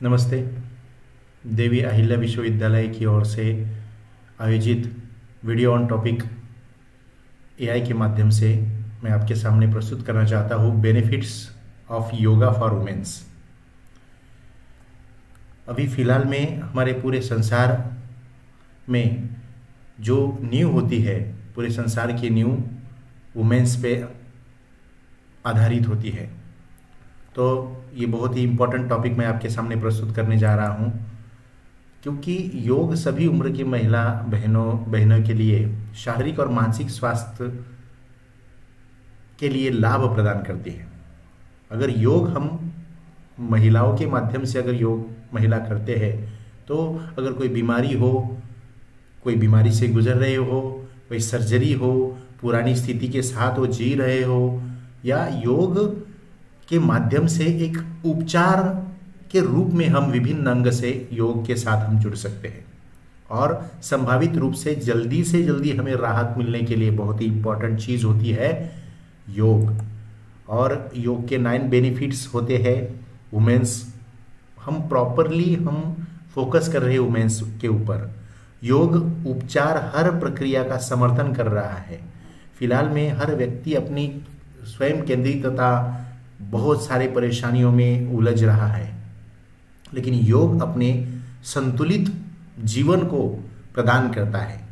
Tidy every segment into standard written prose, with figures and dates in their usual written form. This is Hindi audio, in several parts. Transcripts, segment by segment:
नमस्ते। देवी अहिल्या विश्वविद्यालय की ओर से आयोजित वीडियो ऑन टॉपिक एआई के माध्यम से मैं आपके सामने प्रस्तुत करना चाहता हूँ benefits of yoga for womens. अभी फ़िलहाल में हमारे पूरे संसार में जो नींव होती है, पूरे संसार की नींव वुमेन्स पे आधारित होती है। तो ये बहुत ही इम्पोर्टेंट टॉपिक मैं आपके सामने प्रस्तुत करने जा रहा हूँ, क्योंकि योग सभी उम्र की महिला बहनों के लिए शारीरिक और मानसिक स्वास्थ्य के लिए लाभ प्रदान करती है। अगर योग हम महिलाओं के माध्यम से अगर योग महिला करते हैं तो अगर कोई बीमारी हो, कोई बीमारी से गुजर रहे हो, कोई सर्जरी हो, पुरानी स्थिति के साथ वो जी रहे हो, या योग के माध्यम से एक उपचार के रूप में हम विभिन्न अंग से योग के साथ हम जुड़ सकते हैं और संभावित रूप से जल्दी हमें राहत मिलने के लिए बहुत ही इम्पोर्टेंट चीज़ होती है योग। और योग के 9 बेनिफिट्स होते हैं वुमेन्स। हम प्रॉपरली फोकस कर रहे हैं वुमेन्स के ऊपर। योग उपचार हर प्रक्रिया का समर्थन कर रहा है। फिलहाल में हर व्यक्ति अपनी स्वयं केंद्रितता बहुत सारे परेशानियों में उलझ रहा है, लेकिन योग अपने संतुलित जीवन को प्रदान करता है।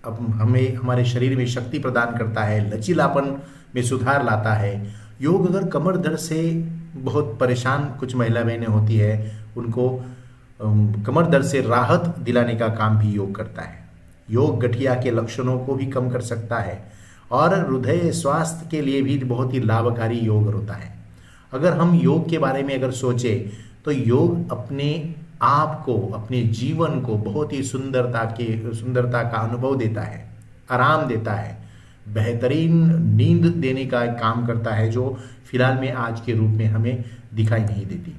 अब हमें हमारे शरीर में शक्ति प्रदान करता है, लचीलापन में सुधार लाता है। योग अगर कमर दर्द से बहुत परेशान कुछ महिला बहनें होती है, उनको कमर दर्द से राहत दिलाने का काम भी योग करता है। योग गठिया के लक्षणों को भी कम कर सकता है और हृदय स्वास्थ्य के लिए भी बहुत ही लाभकारी योग होता है। अगर हम योग के बारे में अगर सोचें तो योग अपने आप को, अपने जीवन को बहुत ही सुंदरता का अनुभव देता है, आराम देता है, बेहतरीन नींद देने का काम करता है, जो फिलहाल में आज के रूप में हमें दिखाई नहीं देती।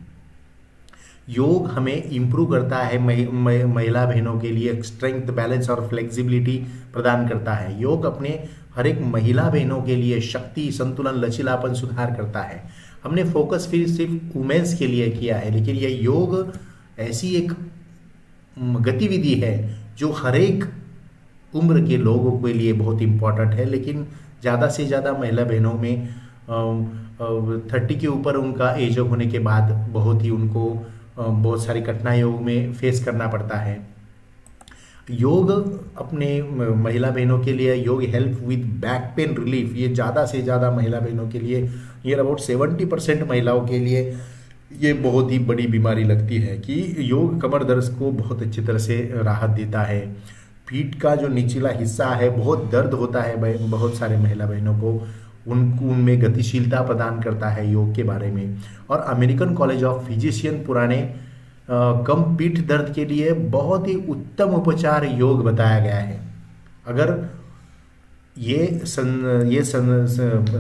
योग हमें इम्प्रूव करता है, महिला बहनों के लिए स्ट्रेंथ, बैलेंस और फ्लेक्सिबिलिटी प्रदान करता है। योग अपने हर एक महिला बहनों के लिए शक्ति, संतुलन, लचीलापन सुधार करता है। हमने फोकस फिर सिर्फ वुमेन्स के लिए किया है, लेकिन यह योग ऐसी एक गतिविधि है जो हर एक उम्र के लोगों के लिए बहुत इम्पोर्टेंट है। लेकिन ज़्यादा से ज़्यादा महिला बहनों में 30 के ऊपर उनका एज होने के बाद बहुत ही उनको बहुत सारी कठिनाइयों में फेस करना पड़ता है। योग अपने महिला बहनों के लिए योग help with back pain relief. ये ज़्यादा से ज़्यादा महिला बहनों के लिए, ये अबाउट 70% महिलाओं के लिए ये बहुत ही बड़ी बीमारी लगती है कि योग कमर दर्द को बहुत अच्छी तरह से राहत देता है। पीठ का जो निचला हिस्सा है बहुत दर्द होता है बहुत सारे महिला बहनों को, उनमें गतिशीलता प्रदान करता है योग के बारे में। और अमेरिकन कॉलेज ऑफ फिजिशियन पुराने कम पीठ दर्द के लिए बहुत ही उत्तम उपचार योग बताया गया है। अगर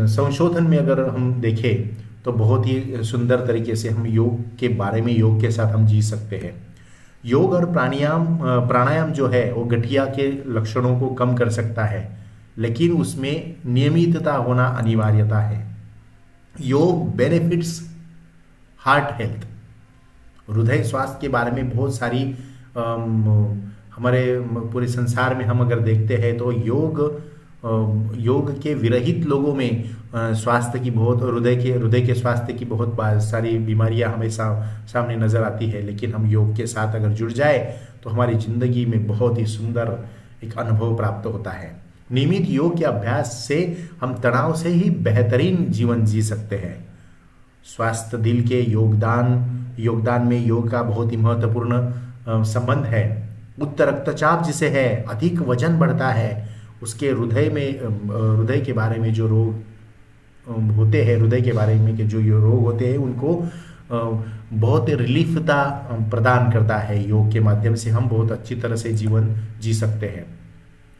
संशोधन में अगर हम देखें तो बहुत ही सुंदर तरीके से हम योग के बारे में, योग के साथ हम जी सकते हैं। योग और प्राणायाम जो है वो गठिया के लक्षणों को कम कर सकता है, लेकिन उसमें नियमितता होना अनिवार्यता है। योग बेनिफिट्स हार्ट हेल्थ, हृदय स्वास्थ्य के बारे में बहुत सारी हमारे पूरे संसार में हम अगर देखते हैं तो योग के विरहित लोगों में स्वास्थ्य की बहुत, हृदय के स्वास्थ्य की बहुत सारी बीमारियां हमें सामने नजर आती है। लेकिन हम योग के साथ अगर जुड़ जाए तो हमारी जिंदगी में बहुत ही सुंदर एक अनुभव प्राप्त होता है। नियमित योग के अभ्यास से हम तनाव से ही बेहतरीन जीवन जी सकते हैं। स्वास्थ्य दिल के योगदान में योग का बहुत ही महत्वपूर्ण संबंध है। उच्च रक्तचाप जिसे है, अधिक वजन बढ़ता है, उसके हृदय के बारे में जो रोग होते हैं, हृदय के बारे में के जो रोग होते हैं, उनको बहुत रिलीफता प्रदान करता है। योग के माध्यम से हम बहुत अच्छी तरह से जीवन जी सकते हैं।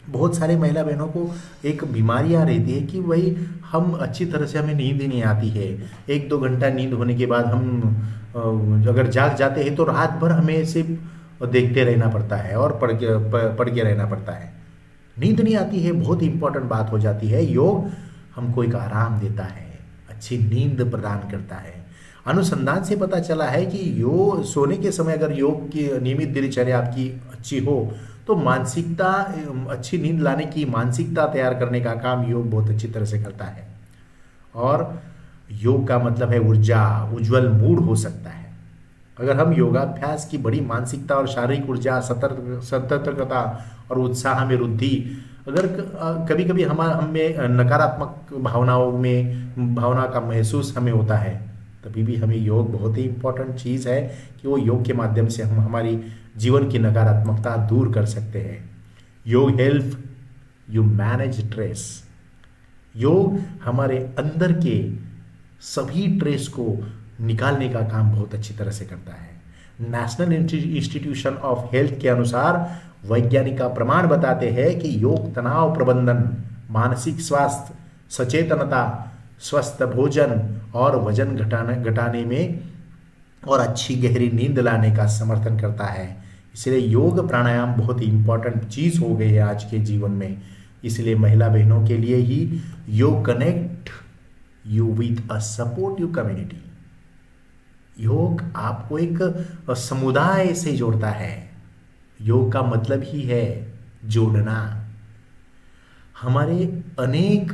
बहुत सारे महिला बहनों को एक बीमारियाँ रहती है कि भाई हम अच्छी तरह से, हमें नींद ही नहीं आती है। 1-2 घंटा नींद होने के बाद हम अगर जाग जाते हैं तो रात भर हमें सिर्फ देखते रहना पड़ता है और पढ़ के रहना पड़ता है। नींद नहीं आती है, बहुत इंपॉर्टेंट बात हो जाती है। योग हमको एक आराम देता है, अच्छी नींद प्रदान करता है। अनुसंधान से पता चला है कि योग सोने के समय अगर योग की नियमित दिनचर्या आपकी अच्छी हो तो मानसिकता, अच्छी नींद लाने की मानसिकता तैयार करने का काम योग बहुत अच्छी तरह से करता है। और योग का मतलब है ऊर्जा, उज्जवल मूड हो सकता है। अगर हम योगाभ्यास की बड़ी मानसिकता और शारीरिक ऊर्जा, सतर्कता और उत्साह में वृद्धि, अगर कभी कभी हमें नकारात्मक भावना का महसूस हमें होता है, तभी भी हमें योग बहुत ही इम्पोर्टेंट चीज़ है कि वो योग के माध्यम से हम हमारी जीवन की नकारात्मकता दूर कर सकते हैं। योग हेल्प यू मैनेज स्ट्रेस। योग हमारे अंदर के सभी ट्रेस को निकालने का काम बहुत अच्छी तरह से करता है। नेशनल इंस्टीट्यूशन ऑफ हेल्थ के अनुसार वैज्ञानिक का प्रमाण बताते हैं कि योग तनाव प्रबंधन, मानसिक स्वास्थ्य, सचेतनता, स्वस्थ भोजन और वजन घटाने में और अच्छी गहरी नींद लाने का समर्थन करता है। इसलिए योग प्राणायाम बहुत ही इंपॉर्टेंट चीज़ हो गई है आज के जीवन में। इसलिए महिला बहनों के लिए ही योग connect you with a supportive community. योग आपको एक समुदाय से जोड़ता है। योग का मतलब ही है जोड़ना। हमारे अनेक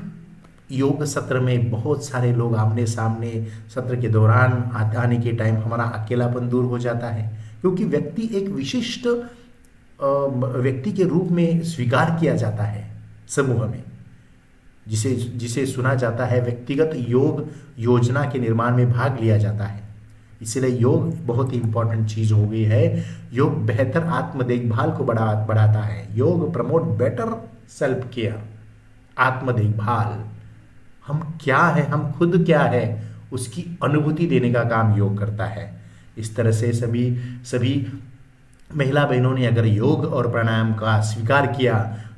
योग सत्र में बहुत सारे लोग आमने सामने सत्र के दौरान आने के टाइम हमारा अकेलापन दूर हो जाता है, क्योंकि व्यक्ति एक विशिष्ट व्यक्ति के रूप में स्वीकार किया जाता है समूह में, जिसे सुना जाता है। व्यक्तिगत योग योजना के निर्माण में भाग लिया जाता है। इसलिए योग बहुत ही इंपॉर्टेंट चीज हो गई है। योग बेहतर आत्म देखभाल को बढ़ाता है। योग प्रमोट बेटर सेल्फ केयर। आत्म देखभाल, हम क्या है, हम खुद क्या है, उसकी अनुभूति देने का काम योग करता है। इस तरह से सभी महिला बहनों ने अगर योग और प्राणायाम का स्वीकार किया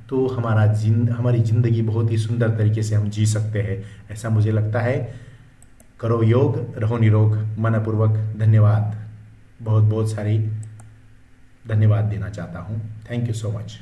तो हमारी जिंदगी बहुत ही सुंदर तरीके से हम जी सकते हैं, ऐसा मुझे लगता है। करो योग, रहो निरोग। मनपूर्वक धन्यवाद, बहुत बहुत सारी धन्यवाद देना चाहता हूँ। Thank you so much.